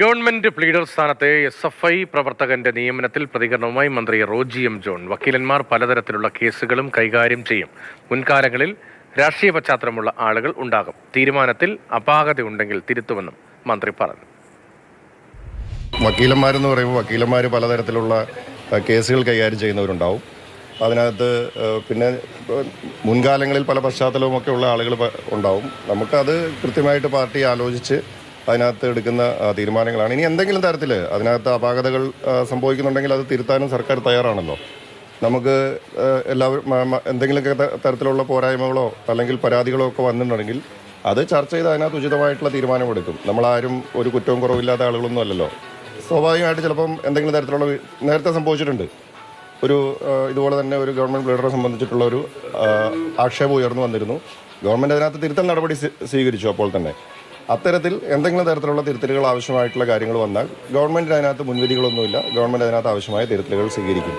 Government pleader സ്ഥാനത്തെ SFI പ്രവർത്തകന്റെ നിയമനത്തിൽ പ്രതികരണവുമായി മന്ത്രി റോജി എം ജോൺ. വക്കീലന്മാർ പലതരത്തിലുള്ള കേസുകളും കൈകാര്യം ചെയ്യും. മുൻകാലങ്ങളിൽ രാഷ്ട്രീയ പശ്ചാത്തലമുള്ള ആളുകൾ ഉണ്ടാകും. തീരുമാനത്തിൽ അപാകതയുണ്ടെങ്കിൽ തിരുത്തുമെന്നും മന്ത്രി പറഞ്ഞു. വക്കീലന്മാരെന്ന് പറയുമ്പോൾ വക്കീലന്മാർ പലതരത്തിലുള്ള കേസുകൾ കൈകാര്യം ചെയ്യുന്നവരുണ്ടാവും. അതിനകത്ത് പിന്നെ മുൻകാലങ്ങളിൽ പല പശ്ചാത്തലവുമൊക്കെ ഉള്ള ആളുകൾ ഉണ്ടാവും. നമുക്കത് കൃത്യമായിട്ട് പാർട്ടി ആലോചിച്ച് അതിനകത്ത് എടുക്കുന്ന തീരുമാനങ്ങളാണ്. ഇനി എന്തെങ്കിലും തരത്തിൽ അതിനകത്ത് അപാകതകൾ സംഭവിക്കുന്നുണ്ടെങ്കിൽ അത് തിരുത്താനും സർക്കാർ തയ്യാറാണല്ലോ. നമുക്ക് എല്ലാവരും എന്തെങ്കിലുമൊക്കെ തരത്തിലുള്ള പോരായ്മകളോ അല്ലെങ്കിൽ പരാതികളോ ഒക്കെ വന്നിട്ടുണ്ടെങ്കിൽ അത് ചർച്ച ചെയ്ത് അതിനകത്ത് ഉചിതമായിട്ടുള്ള തീരുമാനമെടുക്കും. നമ്മളാരും ഒരു കുറ്റവും കുറവില്ലാത്ത ആളുകളൊന്നും അല്ലല്ലോ. സ്വാഭാവികമായിട്ട് ചിലപ്പം എന്തെങ്കിലും തരത്തിലുള്ള നേരത്തെ സംഭവിച്ചിട്ടുണ്ട്. ഇതുപോലെ തന്നെ ഒരു ഗവൺമെൻറ് ലീഡറെ സംബന്ധിച്ചിട്ടുള്ള ഒരു ആക്ഷേപം ഉയർന്നു വന്നിരുന്നു. ഗവൺമെൻറ് അതിനകത്ത് തിരുത്തൽ നടപടി സ്വീകരിച്ചു. അപ്പോൾ തന്നെ അത്തരത്തിൽ എന്തെങ്കിലും തരത്തിലുള്ള തിരുത്തലുകൾ ആവശ്യമായിട്ടുള്ള കാര്യങ്ങൾ വന്നാൽ ഗവൺമെൻറ്റിന് അതിനകത്ത് മുൻവിധികളൊന്നുമില്ല. ഗവൺമെൻറ് അതിനകത്ത് ആവശ്യമായ തിരുത്തലുകൾ സ്വീകരിക്കും.